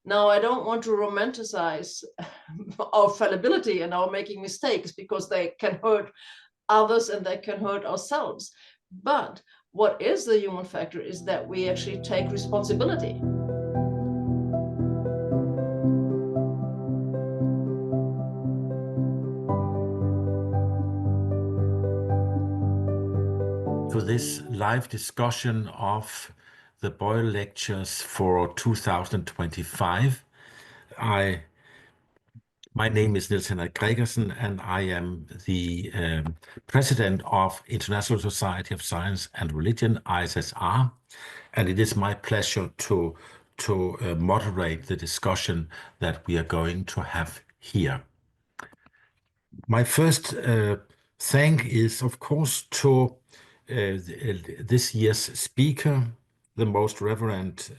Now, I don't want to romanticize our fallibility and our making mistakes, because they can hurt others and they can hurt ourselves. But what is the human factor is that we actually take responsibility. To this live discussion of the Boyle Lectures for 2025. My name is Niels Henrik Gregersen, and I am the president of International Society of Science and Religion, ISSR, and it is my pleasure to moderate the discussion that we are going to have here. My first thank is, of course, to this year's speaker, the Most Reverend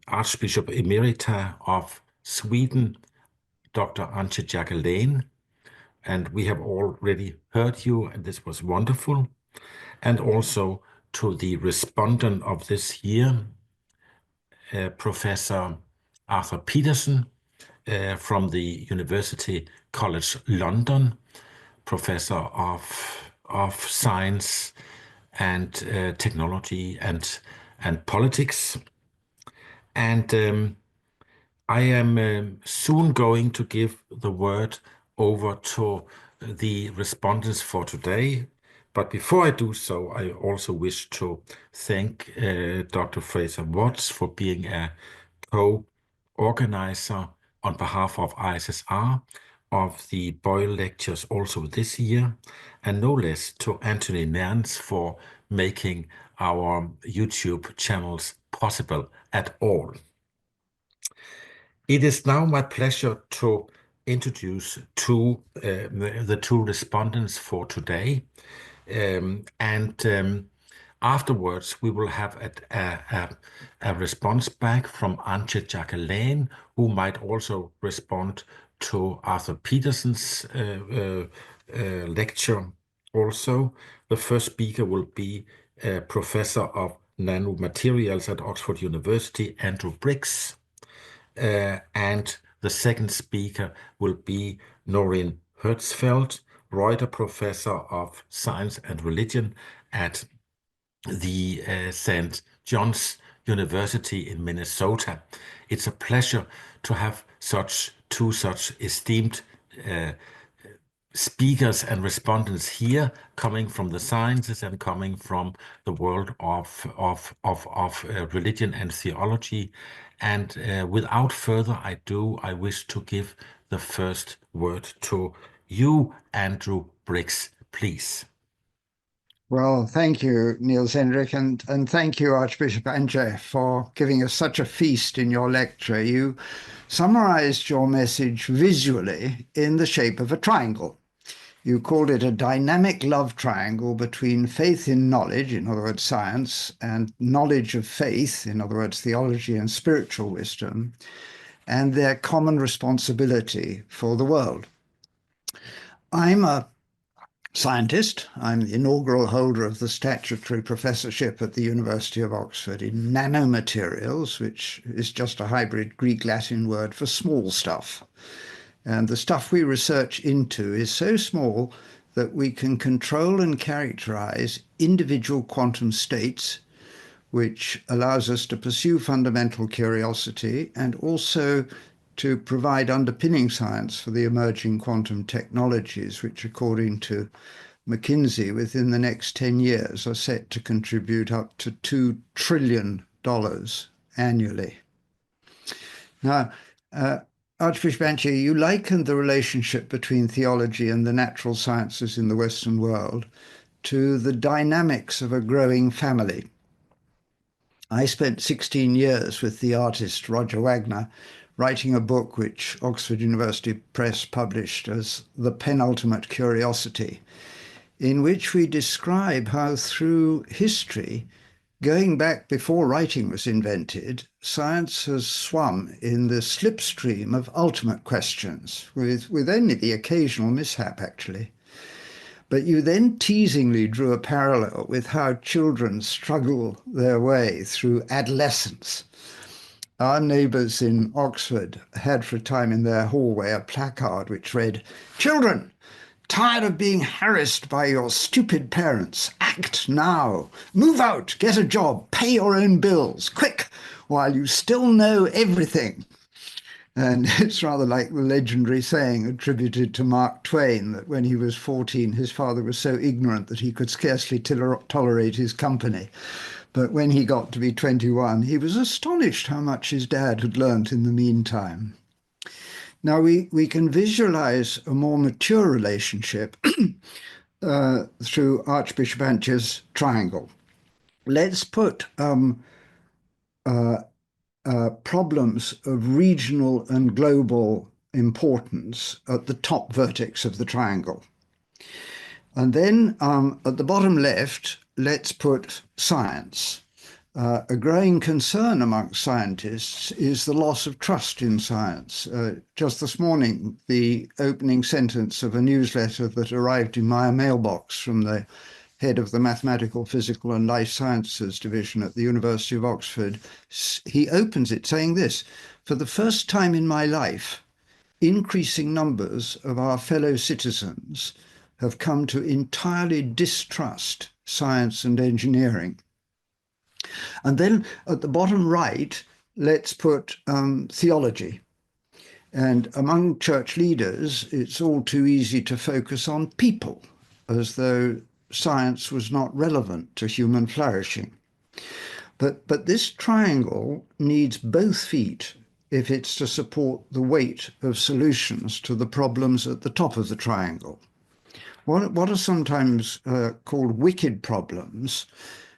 Archbishop Emerita of Sweden, Dr. Antje Jackelén, and we have already heard you, and this was wonderful. And also to the respondent of this year, Professor Arthur Petersen from the University College London, Professor of Science and Technology and Politics. And I am soon going to give the word over to the respondents for today. But before I do so, I also wish to thank Dr. Fraser Watts for being a co-organizer on behalf of ISSR of the Boyle Lectures also this year, and no less to Anthony Nance for making our YouTube channels possible at all. It is now my pleasure to introduce the two respondents for today. Afterwards, we will have a response back from Antje Jackelén, who might also respond to Arthur Petersen's lecture also. The first speaker will be Professor of Nanomaterials at Oxford University, Andrew Briggs. And the second speaker will be Noreen Herzfeld, Reuter Professor of Science and Religion at the St. John's University in Minnesota. It's a pleasure to have two such esteemed speakers and respondents here, coming from the sciences and coming from the world of religion and theology. And without further ado, I wish to give the first word to you, Andrew Briggs, please. Well, thank you, Niels Henrik, and thank you, Archbishop Antje, for giving us such a feast in your lecture. You summarized your message visually in the shape of a triangle. You called it a dynamic love triangle between faith in knowledge, in other words, science, and knowledge of faith, in other words, theology and spiritual wisdom, and their common responsibility for the world. I'm a scientist. I'm the inaugural holder of the statutory professorship at the University of Oxford in Nanomaterials, which is just a hybrid Greek-Latin word for small stuff. And the stuff we research into is so small that we can control and characterize individual quantum states, which allows us to pursue fundamental curiosity and also to provide underpinning science for the emerging quantum technologies, which, according to McKinsey, within the next 10 years are set to contribute up to $2 trillion annually. Now, Archbishop Antje, you likened the relationship between theology and the natural sciences in the Western world to the dynamics of a growing family. I spent 16 years with the artist Roger Wagner, writing a book which Oxford University Press published as The Penultimate Curiosity, in which we describe how through history, going back before writing was invented, science has swum in the slipstream of ultimate questions, with only the occasional mishap, actually. But you then teasingly drew a parallel with how children struggle their way through adolescence. Our neighbours in Oxford had for a time in their hallway a placard which read, "Children, tired of being harassed by your stupid parents? Act now. Move out, get a job, pay your own bills, quick, while you still know everything." And it's rather like the legendary saying attributed to Mark Twain that when he was 14, his father was so ignorant that he could scarcely tolerate his company. But when he got to be 21, he was astonished how much his dad had learnt in the meantime. Now, we can visualize a more mature relationship through Archbishop Antje's triangle. Let's put problems of regional and global importance at the top vertex of the triangle. And then at the bottom left, let's put science. A growing concern amongst scientists is the loss of trust in science. Just this morning, the opening sentence of a newsletter that arrived in my mailbox from the head of the Mathematical, Physical and Life Sciences Division at the University of Oxford, he opens it saying this: "For the first time in my life, increasing numbers of our fellow citizens have come to entirely distrust science and engineering." And then at the bottom right, let's put theology. And among church leaders, it's all too easy to focus on people, as though science was not relevant to human flourishing. But this triangle needs both feet if it's to support the weight of solutions to the problems at the top of the triangle. What are sometimes called wicked problems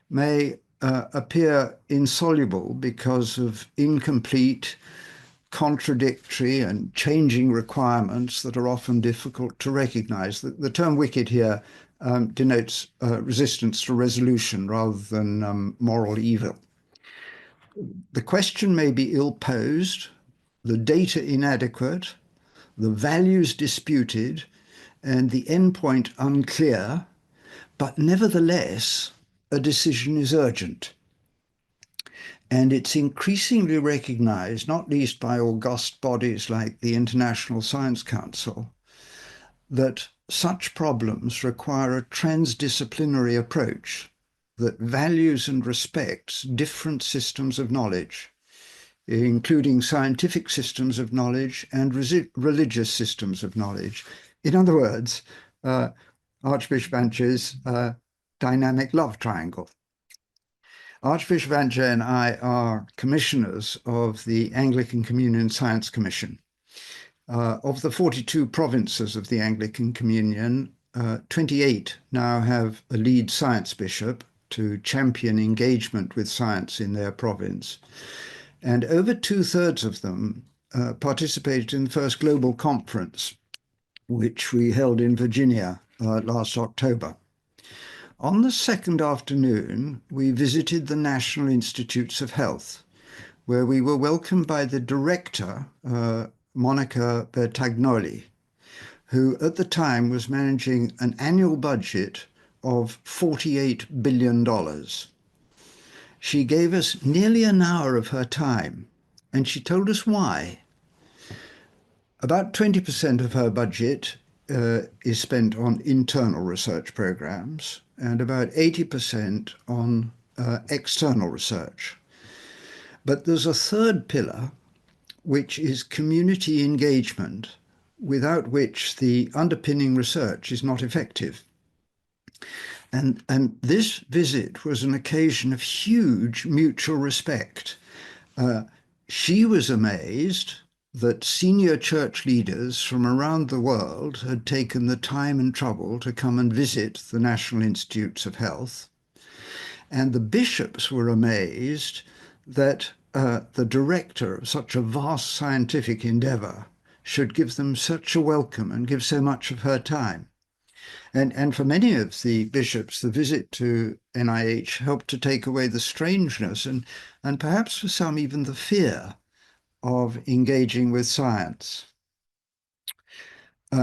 may appear insoluble because of incomplete, contradictory and changing requirements that are often difficult to recognize. The term wicked here denotes resistance to resolution rather than moral evil. The question may be ill-posed, the data inadequate, the values disputed, and the endpoint unclear, but nevertheless, a decision is urgent. And it's increasingly recognized, not least by august bodies like the International Science Council, that such problems require a transdisciplinary approach that values and respects different systems of knowledge, including scientific systems of knowledge and religious systems of knowledge. In other words, Archbishop Antje's dynamic love triangle. Archbishop Antje and I are commissioners of the Anglican Communion Science Commission. Of the 42 provinces of the Anglican Communion, 28 now have a lead science bishop to champion engagement with science in their province. And over 2/3 of them participated in the first global conference, which we held in Virginia last October. On the second afternoon, we visited the National Institutes of Health, where we were welcomed by the director, Monica Bertagnoli, who at the time was managing an annual budget of $48 billion. She gave us nearly an hour of her time, and she told us why. About 20% of her budget is spent on internal research programs and about 80% on external research. But there's a third pillar, which is community engagement, without which the underpinning research is not effective. And this visit was an occasion of huge mutual respect. She was amazed that senior church leaders from around the world had taken the time and trouble to come and visit the National Institutes of Health. And the bishops were amazed that the director of such a vast scientific endeavor should give them such a welcome and give so much of her time. And for many of the bishops, the visit to NIH helped to take away the strangeness and perhaps for some even the fear of engaging with science.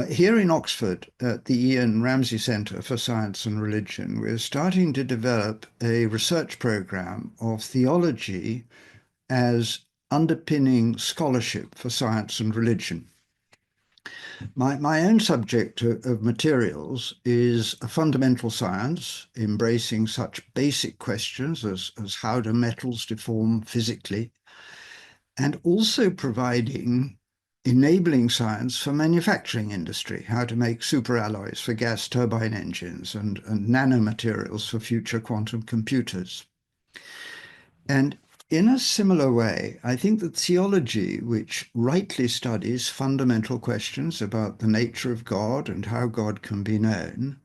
Here in Oxford, at the Ian Ramsay Centre for Science and Religion, we're starting to develop a research program of theology as underpinning scholarship for science and religion. My own subject of materials is a fundamental science, embracing such basic questions as how do metals deform physically, and also providing enabling science for manufacturing industry, how to make superalloys for gas turbine engines and nanomaterials for future quantum computers. And in a similar way, I think that theology, which rightly studies fundamental questions about the nature of God and how God can be known,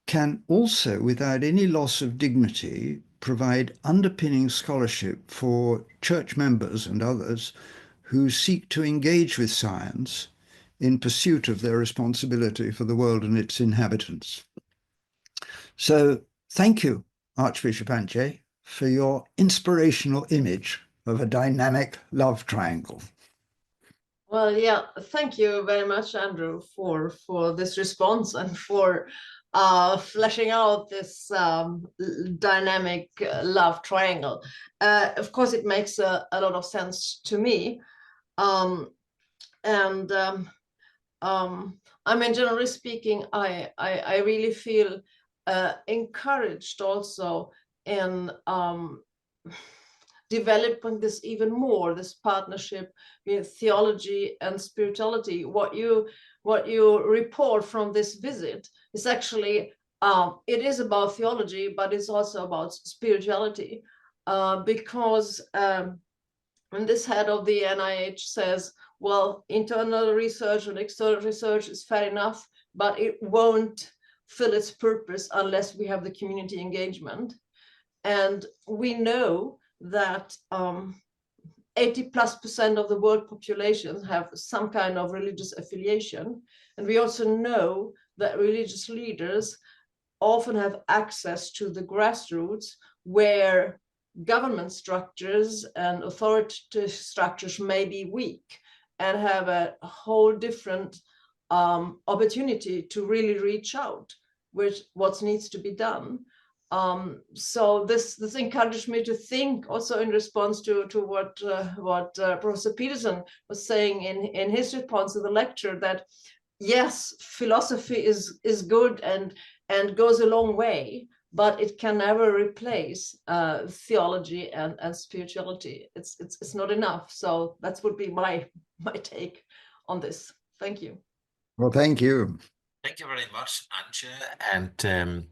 can also, without any loss of dignity, provide underpinning scholarship for church members and others who seek to engage with science in pursuit of their responsibility for the world and its inhabitants. So thank you, Archbishop Antje, for your inspirational image of a dynamic love triangle. Well, yeah, thank you very much, Andrew, for this response and for fleshing out this dynamic love triangle. Of course, it makes a lot of sense to me. I mean, generally speaking, I really feel encouraged also in developing this even more, this partnership with theology and spirituality. What you report from this visit is actually, it is about theology, but it's also about spirituality, because when this head of the NIH says, well, internal research and external research is fair enough, but it won't fill its purpose unless we have the community engagement. And we know that 80+% of the world population have some kind of religious affiliation. And we also know that religious leaders often have access to the grassroots, where government structures and authoritative structures may be weak and have a whole different opportunity to really reach out with what needs to be done. So this encouraged me to think, also in response to what Professor Petersen was saying in his response to the lecture, that yes, philosophy is good and goes a long way, but it can never replace theology and spirituality. It's not enough. So that would be my take on this. Thank you. Well, thank you. Thank you very much, Antje. And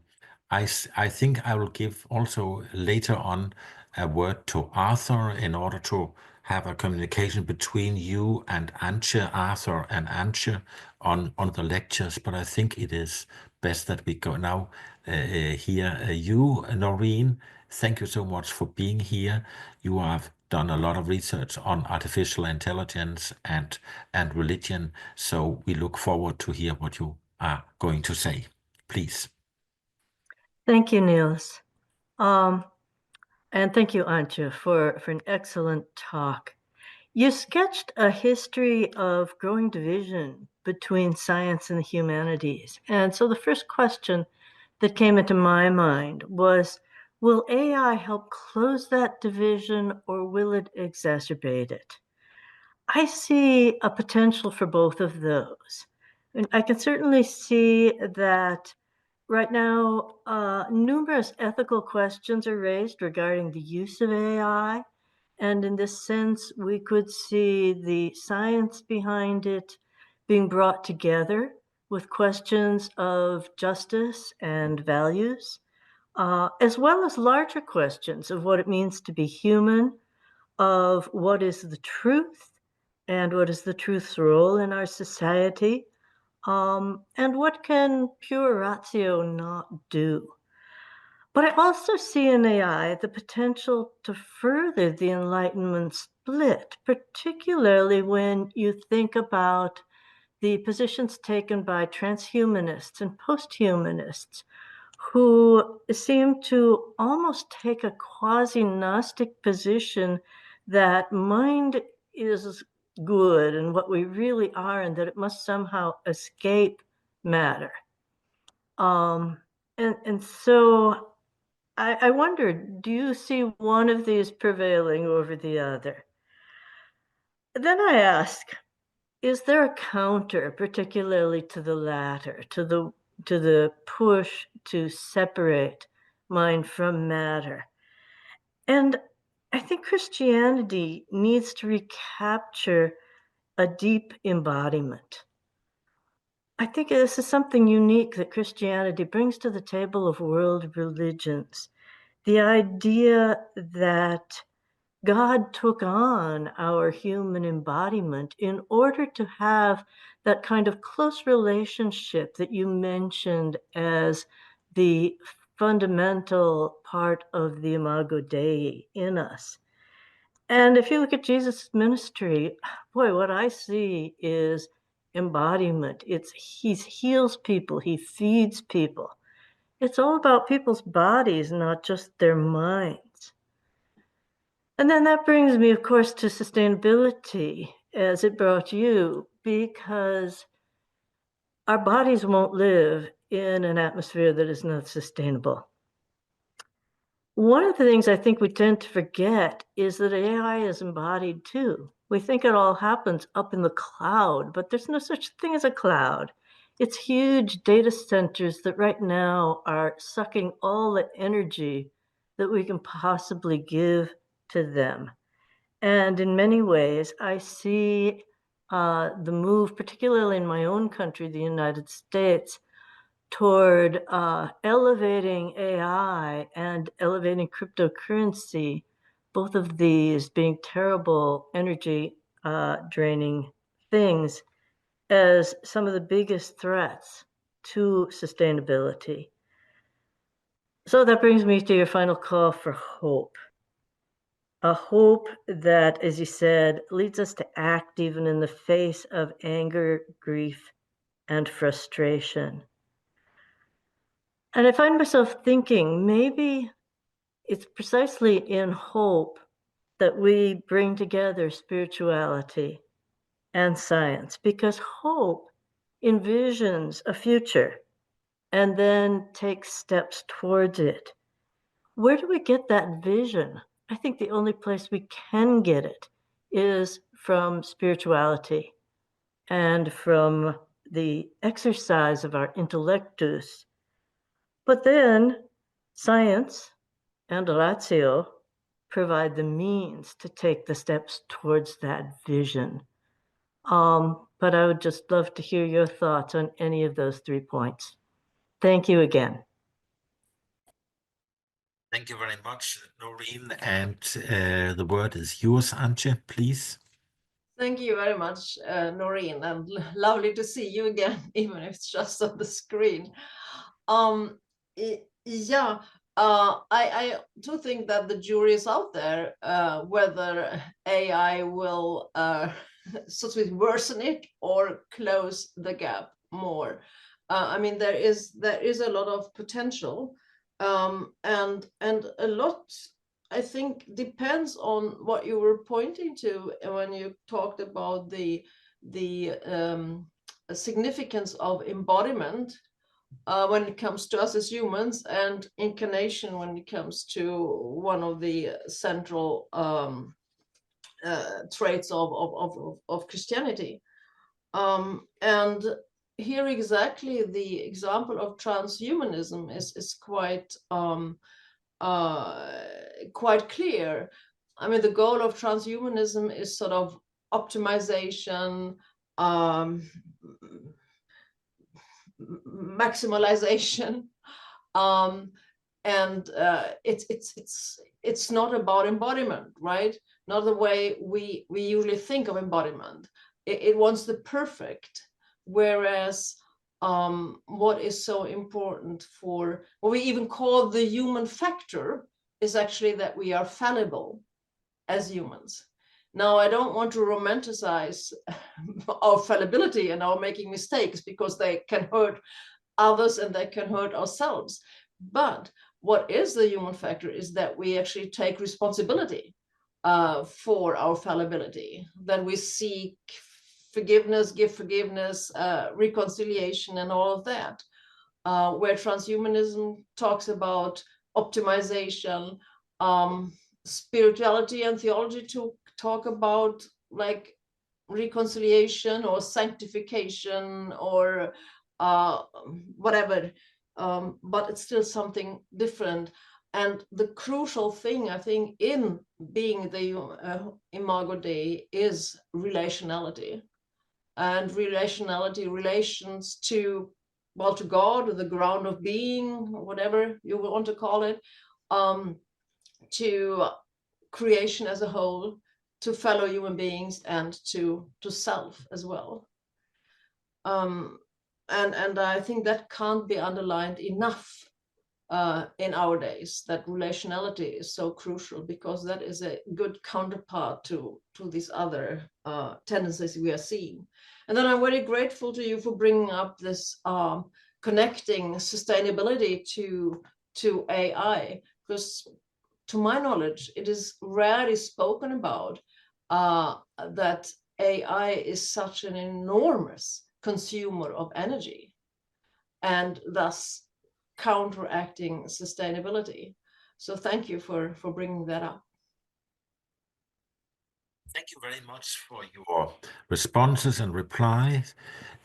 I think I will give also later on a word to Arthur in order to have a communication between you and Antje, Arthur and Antje on the lectures. But I think it is best that we go now hear you, Noreen. Thank you so much for being here. You have done a lot of research on artificial intelligence and religion. So we look forward to hear what you are going to say. Please. Thank you, Niels. And thank you, Antje, for an excellent talk. You sketched a history of growing division between science and the humanities. And so the first question that came into my mind was, will AI help close that division, or will it exacerbate it? I see a potential for both of those. And I can certainly see that right now, numerous ethical questions are raised regarding the use of AI. And in this sense, we could see the science behind it being brought together with questions of justice and values, as well as larger questions of what it means to be human, of what is the truth and what is the truth's role in our society. And what can pure ratio not do? But I also see in AI the potential to further the Enlightenment split, particularly when you think about the positions taken by transhumanists and posthumanists, who seem to almost take a quasi-Gnostic position that mind is good and what we really are, and that it must somehow escape matter. And so I wondered, do you see one of these prevailing over the other? Then I ask, is there a counter, particularly to the latter, to the push to separate mind from matter? And I think Christianity needs to recapture a deep embodiment. I think this is something unique that Christianity brings to the table of world religions. The idea that God took on our human embodiment in order to have that kind of close relationship that you mentioned as the fundamental part of the Imago Dei in us. And if you look at Jesus' ministry, boy, what I see is embodiment. He heals people, he feeds people. It's all about people's bodies, not just their minds. And then that brings me, of course, to sustainability, as it brought you, because our bodies won't live in an atmosphere that is not sustainable. One of the things I think we tend to forget is that AI is embodied too. We think it all happens up in the cloud, but there's no such thing as a cloud. It's huge data centers that right now are sucking all the energy that we can possibly give to them. And in many ways, I see the move, particularly in my own country, the United States, toward elevating AI and elevating cryptocurrency, both of these being terrible energy draining things, as some of the biggest threats to sustainability. So that brings me to your final call for hope. A hope that, as you said, leads us to act even in the face of anger, grief, and frustration. And I find myself thinking maybe it's precisely in hope that we bring together spirituality and science, because hope envisions a future and then takes steps towards it. Where do we get that vision? I think the only place we can get it is from spirituality and from the exercise of our intellectus. But then science and ratio provide the means to take the steps towards that vision. But I would just love to hear your thoughts on any of those 3 points. Thank you again. Thank you very much, Noreen. And the word is yours, Antje, please. Thank you very much, Noreen, and lovely to see you again, even if it's just on the screen. I do think that the jury is out there whether AI will sort of worsen it or close the gap more. I mean, there is a lot of potential, and a lot, I think, depends on what you were pointing to when you talked about the significance of embodiment when it comes to us as humans, and incarnation when it comes to one of the central traits of Christianity. And here exactly the example of transhumanism is quite quite clear. I mean, the goal of transhumanism is sort of optimization, maximalization, and it's not about embodiment, right? Not the way we usually think of embodiment. It wants the perfect, whereas what is so important for what we even call the human factor is actually that we are fallible as humans. Now, I don't want to romanticize our fallibility and our making mistakes, because they can hurt others and they can hurt ourselves. But what is the human factor is that we actually take responsibility for our fallibility, that we seek forgiveness, give forgiveness, reconciliation, and all of that. Where transhumanism talks about optimization, spirituality and theology to talk about like reconciliation or sanctification or whatever, but it's still something different. And the crucial thing, I think, in being the Imago Dei is relationality. And relationality, relations to, well, to God, or the ground of being, whatever you want to call it, to creation as a whole, to fellow human beings, and to self as well. And I think that can't be underlined enough in our days, that relationality is so crucial, because that is a good counterpart to these other tendencies we are seeing. And then I'm very grateful to you for bringing up this connecting sustainability to AI, because to my knowledge, it is rarely spoken about that AI is such an enormous consumer of energy, and thus counteracting sustainability. So thank you for bringing that up. Thank you very much for your responses and replies.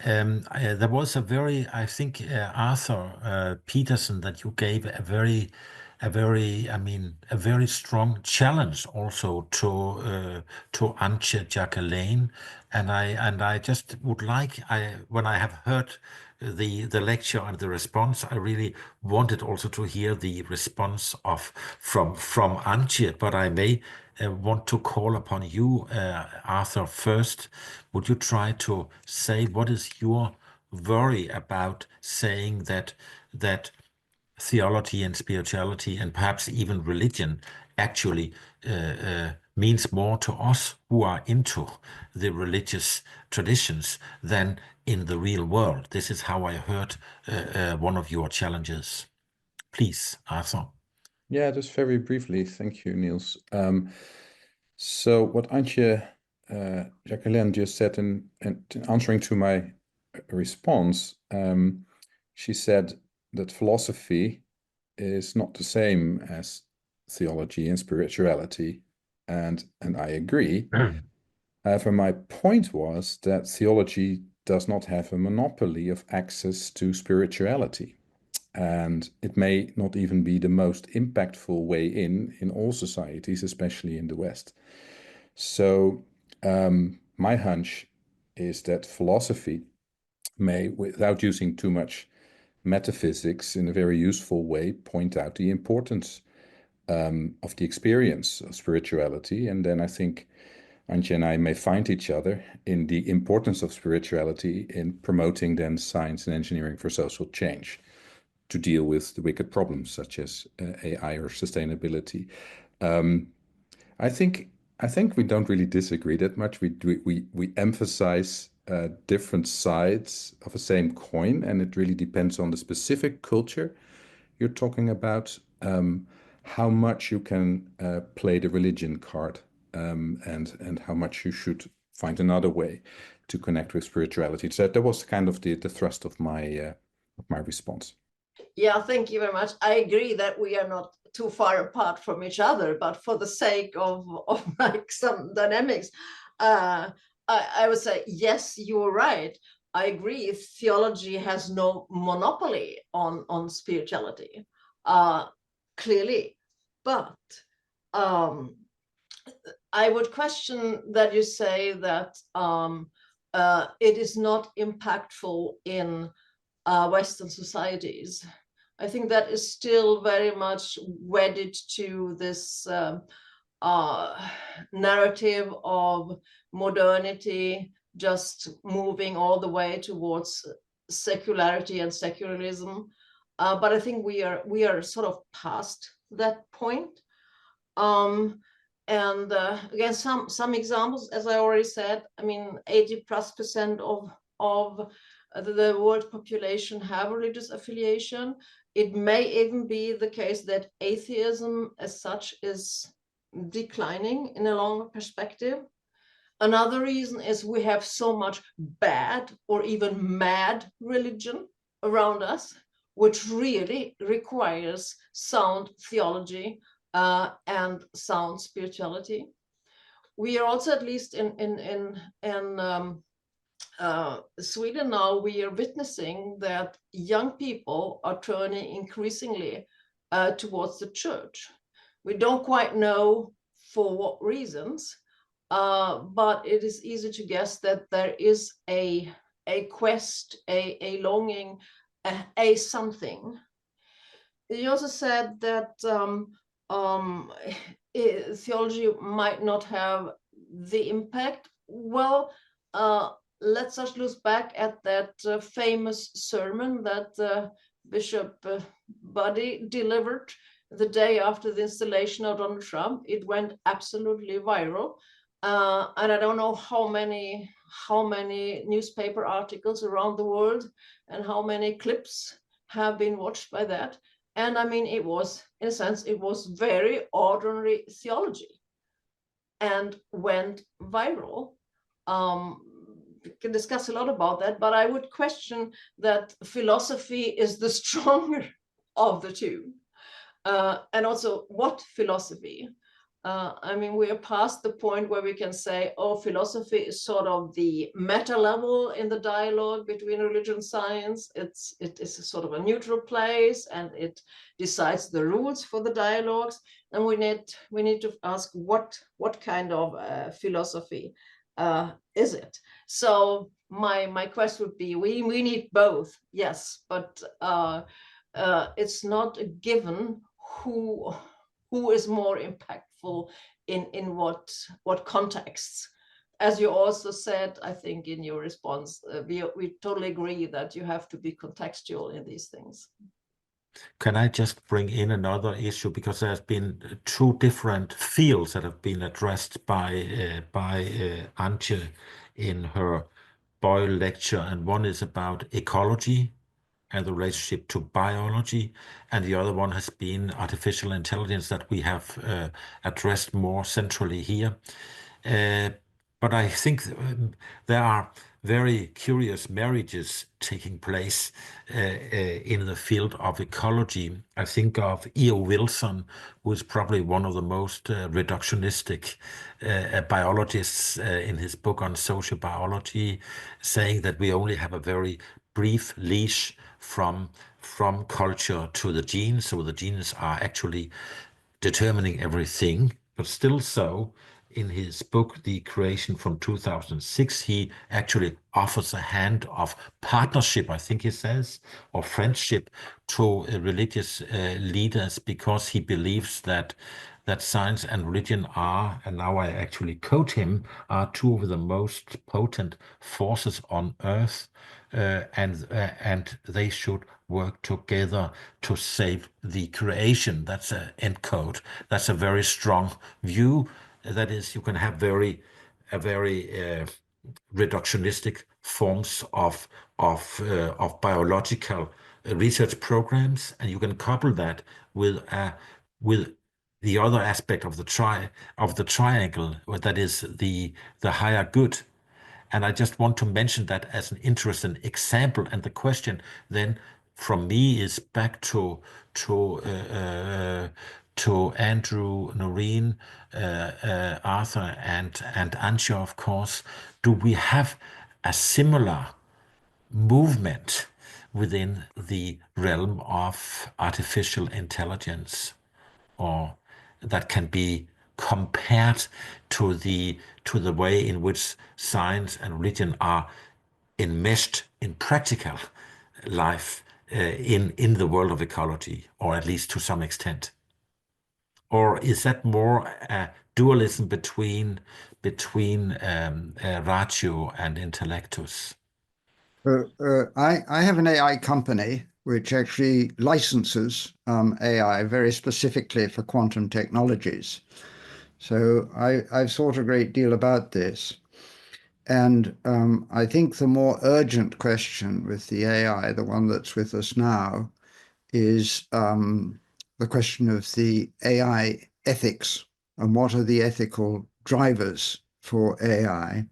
There was a very, I think, Arthur Petersen, that you gave a very strong challenge also to Antje Jackelén, and I just would like, when I have heard the lecture and the response, I really wanted also to hear the response from Antje, but I may want to call upon you, Arthur, first. Would you try to say what is your worry about saying that theology and spirituality, and perhaps even religion, actually means more to us who are into the religious traditions than in the real world? This is how I heard one of your challenges. Please, Arthur. Yeah, just very briefly. Thank you, Niels. So what Antje Jackelén just said in answering to my response, she said that philosophy is not the same as theology and spirituality, and I agree. However, my point was that theology does not have a monopoly of access to spirituality, and it may not even be the most impactful way in all societies, especially in the West. So my hunch is that philosophy may, without using too much metaphysics, in a very useful way, point out the importance of the experience of spirituality. And then I think Antje and I may find each other in the importance of spirituality in promoting then science and engineering for social change, to deal with the wicked problems such as AI or sustainability. I think we don't really disagree that much. We emphasize different sides of the same coin, and it really depends on the specific culture you're talking about, how much you can play the religion card, and how much you should find another way to connect with spirituality. So that was kind of the thrust of my response. Yeah, thank you very much. I agree that we are not too far apart from each other, but for the sake of like some dynamics, I would say, yes, you're right. I agree. Theology has no monopoly on spirituality, clearly. But I would question that you say that it is not impactful in Western societies. I think that is still very much wedded to this narrative of modernity, just moving all the way towards secularity and secularism. But I think we are sort of past that point. And again, some examples, as I already said, I mean, 80+% of the world population have religious affiliation. It may even be the case that atheism as such is declining in a longer perspective. Another reason is we have so much bad or even mad religion around us, which really requires sound theology and sound spirituality. We are also, at least in Sweden now, we are witnessing that young people are turning increasingly towards the church. We don't quite know for what reasons, but it is easy to guess that there is a quest, a longing, a something. You also said that theology might not have the impact. Well, let's just look back at that famous sermon that Bishop Buddy delivered the day after the installation of Donald Trump. It went absolutely viral. And I don't know how many newspaper articles around the world and how many clips have been watched by that. And I mean, it was, in a sense, it was very ordinary theology and went viral. We can discuss a lot about that, but I would question that philosophy is the stronger of the two. And also, what philosophy? I mean, we are past the point where we can say, oh, philosophy is sort of the meta level in the dialogue between religion and science. It is a sort of a neutral place, and it decides the rules for the dialogues. And we need to ask what kind of philosophy is it? So my question would be, we need both, yes, but it's not a given who is more impactful in what contexts. As you also said, I think in your response, we totally agree that you have to be contextual in these things. Can I just bring in another issue, because there's been two different fields that have been addressed by Antje in her Boyle lecture, and one is about ecology and the relationship to biology, and the other one has been artificial intelligence that we have addressed more centrally here. But I think there are very curious marriages taking place in the field of ecology. I think of E.O. Wilson, who is probably one of the most reductionistic biologists in his book on sociobiology, saying that we only have a very brief leash from culture to the genes, so the genes are actually determining everything. But still so, in his book, The Creation from 2006, he actually offers a hand of partnership, I think he says, or friendship to religious leaders, because he believes that science and religion are, and now I actually quote him, are two of the most potent forces on earth, and they should work together to save the creation. That's an end quote. That's a very strong view. That is, you can have very reductionistic forms of biological research programs, and you can couple that with the other aspect of the triangle, that is the higher good. And I just want to mention that as an interesting example. And the question then from me is back to Andrew, Noreen, Arthur, and Antje, of course. Do we have a similar movement within the realm of artificial intelligence, or that can be compared to the way in which science and religion are enmeshed in practical life in the world of ecology, or at least to some extent? Or is that more a dualism between ratio and intellectus? I have an AI company which actually licenses AI very specifically for quantum technologies. So I've thought a great deal about this. And I think the more urgent question with the AI, the one that's with us now, is the question of the AI ethics and what are the ethical drivers for AI.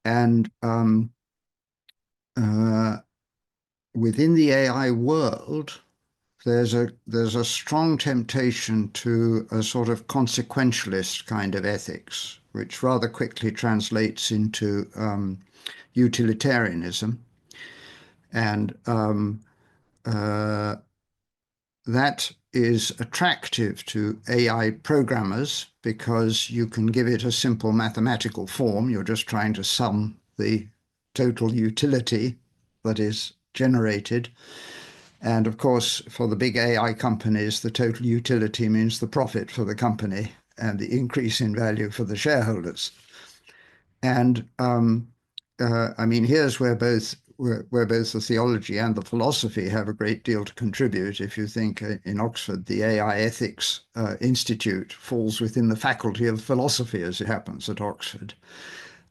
And within the AI world, there's a strong temptation to a sort of consequentialist kind of ethics, which rather quickly translates into utilitarianism. And that is attractive to AI programmers because you can give it a simple mathematical form. You're just trying to sum the total utility that is generated. And of course, for the big AI companies, the total utility means the profit for the company and the increase in value for the shareholders. And I mean, here's where both the theology and the philosophy have a great deal to contribute. If you think in Oxford, the AI Ethics Institute falls within the faculty of philosophy, as it happens at Oxford.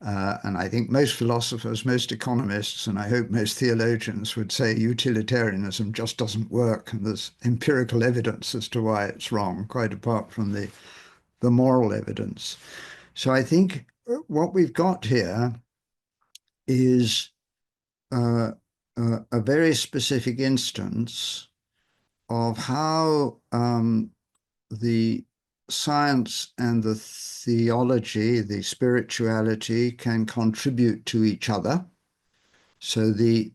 And I think most philosophers, most economists, and I hope most theologians would say utilitarianism just doesn't work. And there's empirical evidence as to why it's wrong, quite apart from the moral evidence. So I think what we've got here is a very specific instance of how the science and the theology, the spirituality, can contribute to each other. So the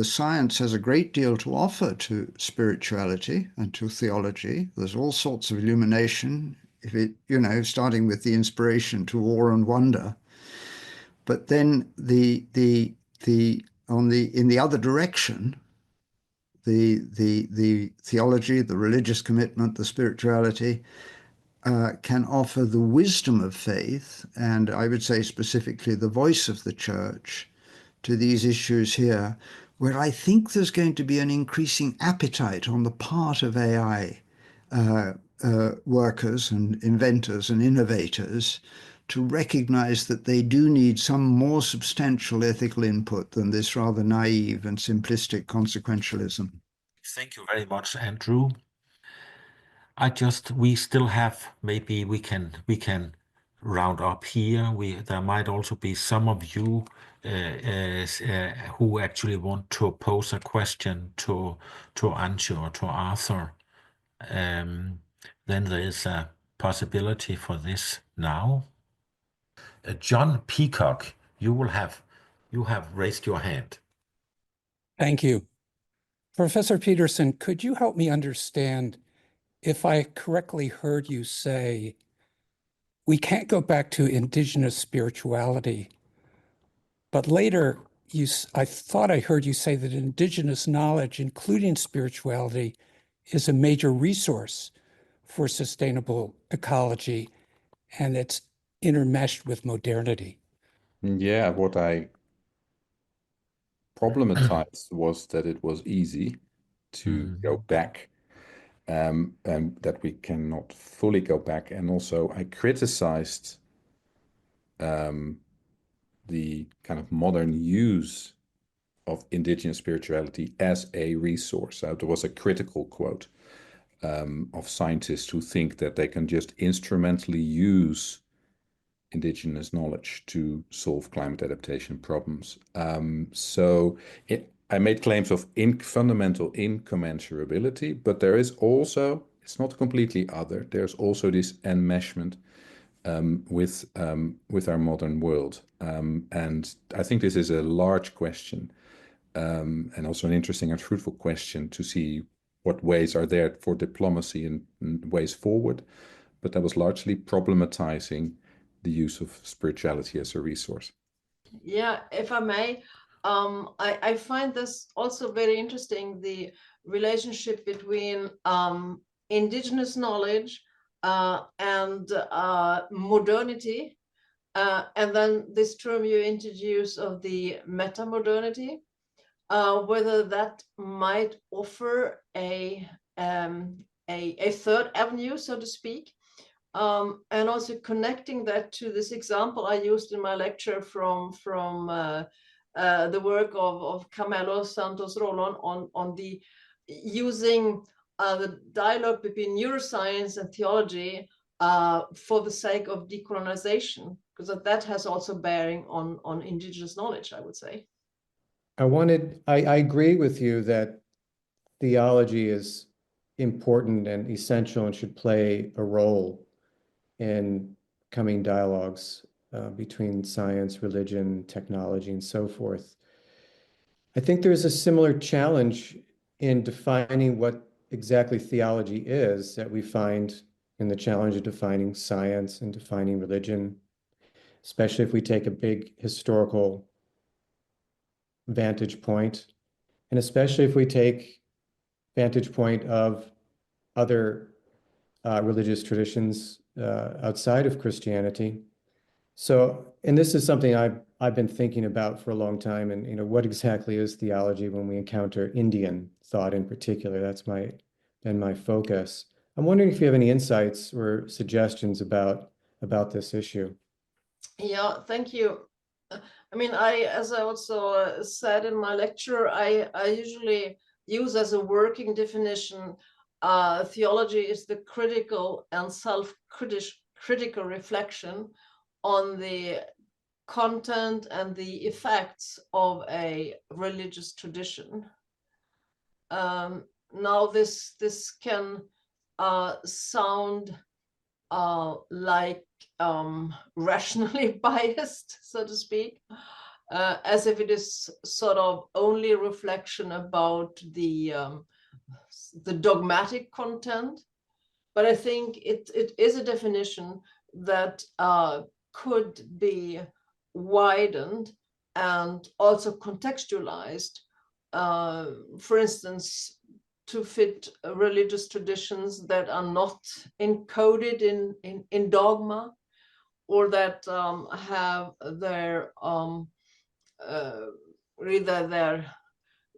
science has a great deal to offer to spirituality and to theology. There's all sorts of illumination, if it, starting with the inspiration to awe and wonder. But then in the other direction, the theology, the religious commitment, the spirituality can offer the wisdom of faith, and I would say specifically the voice of the church to these issues here, where I think there's going to be an increasing appetite on the part of AI workers and inventors and innovators to recognize that they do need some more substantial ethical input than this rather naive and simplistic consequentialism. Thank you very much, Andrew. We still have, maybe we can round up here. There might also be some of you who actually want to pose a question to Antje or to Arthur. Then there is a possibility for this now. John Peacock, you have raised your hand. Thank you. Professor Petersen, could you help me understand if I correctly heard you say we can't go back to indigenous spirituality, but later I thought I heard you say that indigenous knowledge, including spirituality, is a major resource for sustainable ecology, and it's intermeshed with modernity. Yeah, what I problematized was that it was easy to go back, and that we cannot fully go back. And also I criticized the kind of modern use of indigenous spirituality as a resource. So there was a critical quote of scientists who think that they can just instrumentally use indigenous knowledge to solve climate adaptation problems. I made claims of fundamental incommensurability, but there is also, it's not completely other, there's also this enmeshment with our modern world. And I think this is a large question, and also an interesting and fruitful question to see what ways are there for diplomacy and ways forward. But that was largely problematizing the use of spirituality as a resource. Yeah, if I may, I find this also very interesting, the relationship between indigenous knowledge and modernity, and then this term you introduce of the meta-modernity, whether that might offer a third avenue, so to speak. And also connecting that to this example I used in my lecture from the work of Camelo Santos Rolon on the using the dialogue between neuroscience and theology for the sake of decolonization, because that has also bearing on indigenous knowledge, I would say. I agree with you that theology is important and essential and should play a role in coming dialogues between science, religion, technology, and so forth. I think there's a similar challenge in defining what exactly theology is that we find in the challenge of defining science and defining religion, especially if we take a big historical vantage point, and especially if we take vantage point of other religious traditions outside of Christianity. So, and this is something I've been thinking about for a long time. And what exactly is theology when we encounter Indian thought in particular? That's been my focus. I'm wondering if you have any insights or suggestions about this issue. Yeah, thank you. I mean, as I also said in my lecture, I usually use as a working definition, theology is the critical and self-critical reflection on the content and the effects of a religious tradition. Now, this can sound like rationally biased, so to speak, as if it is sort of only a reflection about the dogmatic content. But I think it is a definition that could be widened and also contextualized, for instance, to fit religious traditions that are not encoded in dogma, or that have their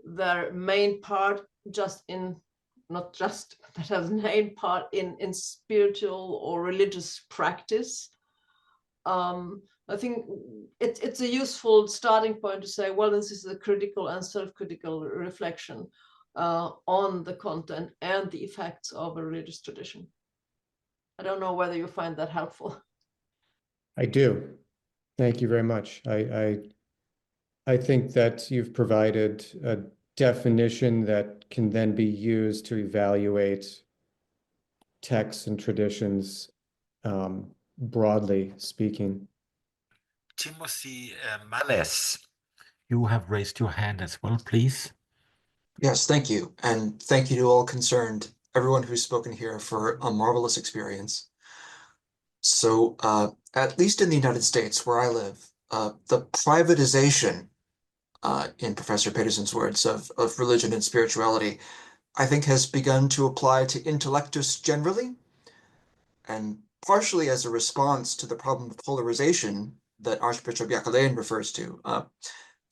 their main part just in, not just, that has main part in spiritual or religious practice. I think it's a useful starting point to say, well, this is a critical and self-critical reflection on the content and the effects of a religious tradition. I don't know whether you find that helpful. I do. Thank you very much. I think that you've provided a definition that can then be used to evaluate texts and traditions, broadly speaking. Timothy Manes, you have raised your hand as well, please. Yes, thank you. And thank you to all concerned, everyone who's spoken here, for a marvelous experience. So at least in the United States, where I live, the privatization, in Professor Petersen's words, of religion and spirituality, I think has begun to apply to intellectus generally, and partially as a response to the problem of polarization that Archbishop Jackelén refers to.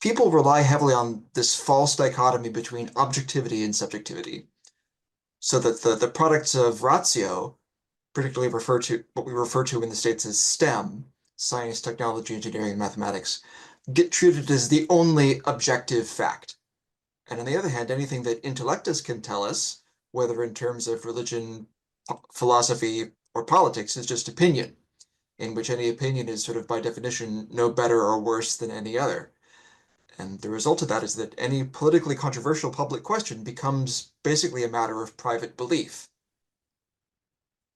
People rely heavily on this false dichotomy between objectivity and subjectivity, so that the products of ratio, particularly what we refer to in the States as STEM, science, technology, engineering, and mathematics, get treated as the only objective fact. And on the other hand, anything that intellectus can tell us, whether in terms of religion, philosophy, or politics, is just opinion, in which any opinion is sort of by definition no better or worse than any other. And the result of that is that any politically controversial public question becomes basically a matter of private belief.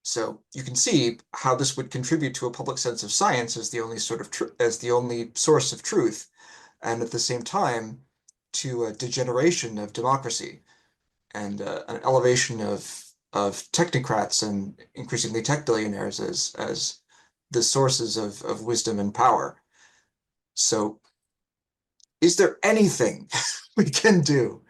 So you can see how this would contribute to a public sense of science as the only source of truth, and at the same time to a degeneration of democracy and an elevation of technocrats and increasingly tech billionaires as the sources of wisdom and power. So is there anything we can do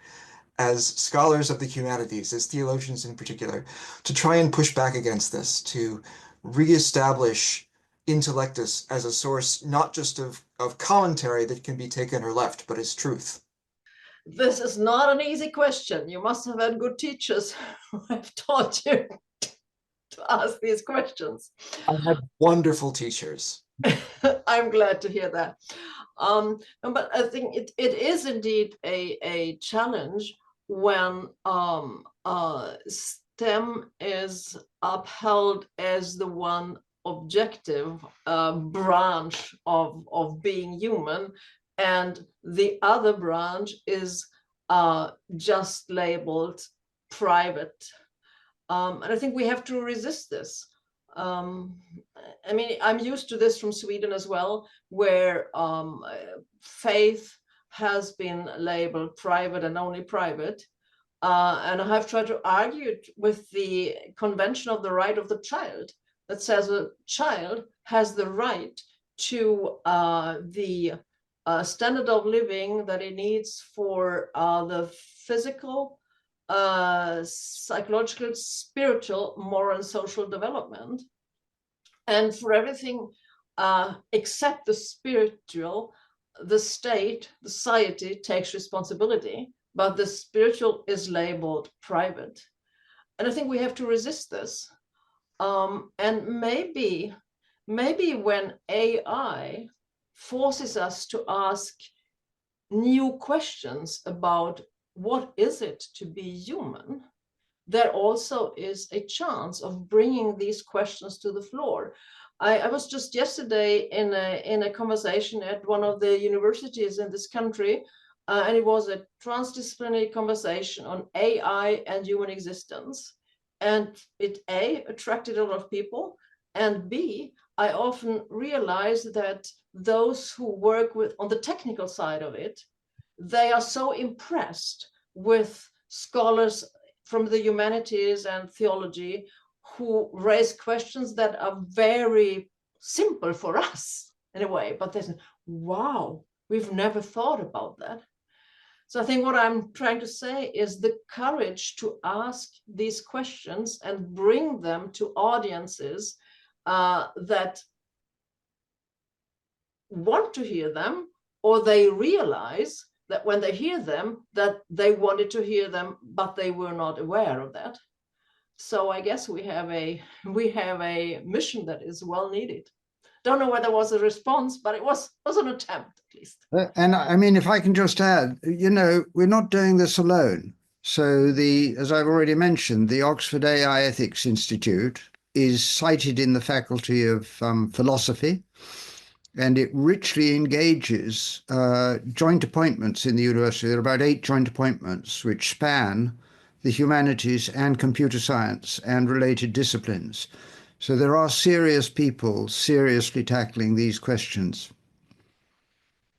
as scholars of the humanities, as theologians in particular, to try and push back against this, to reestablish intellectus as a source not just of commentary that can be taken or left, but as truth? This is not an easy question. You must have had good teachers who have taught you to ask these questions. I had wonderful teachers. I'm glad to hear that. But I think it is indeed a challenge when STEM is upheld as the one objective branch of being human, and the other branch is just labeled private. And I think we have to resist this. I mean, I'm used to this from Sweden as well, where faith has been labeled private and only private. And I have tried to argue it with the Convention of the Right of the Child that says a child has the right to the standard of living that it needs for the physical, psychological, spiritual, moral, and social development. And for everything except the spiritual, the state, the society takes responsibility, but the spiritual is labeled private. And I think we have to resist this. And maybe when AI forces us to ask new questions about what is it to be human, there also is a chance of bringing these questions to the floor. I was just yesterday in a conversation at one of the universities in this country, and it was a transdisciplinary conversation on AI and human existence. And it A, attracted a lot of people, and B, I often realize that those who work with on the technical side of it, they are so impressed with scholars from the humanities and theology who raise questions that are very simple for us in a way, but they say, wow, we've never thought about that. So I think what I'm trying to say is the courage to ask these questions and bring them to audiences that want to hear them, or they realize that when they hear them, that they wanted to hear them, but they were not aware of that. So I guess we have a mission that is well needed. Don't know whether it was a response, but it was an attempt at least. And I mean, if I can just add, you know, we're not doing this alone. So as I've already mentioned, the Oxford AI Ethics Institute is cited in the Faculty of Philosophy, and it richly engages joint appointments in the university. There are about 8 joint appointments which span the humanities and computer science and related disciplines. So there are serious people seriously tackling these questions.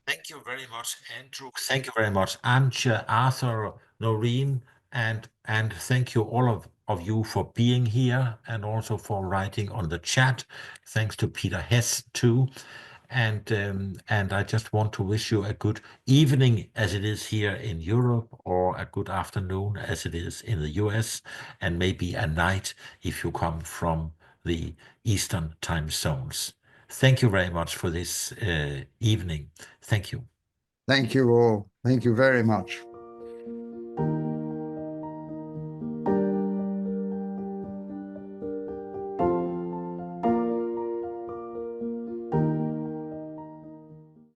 Thank you very much, Andrew. Thank you very much, Antje, Arthur, Noreen, and thank you all of you for being here and also for writing on the chat. Thanks to Peter Hess too. And I just want to wish you a good evening as it is here in Europe, or a good afternoon as it is in the US, and maybe a night if you come from the Eastern time zones. Thank you very much for this evening. Thank you. Thank you all. Thank you very much.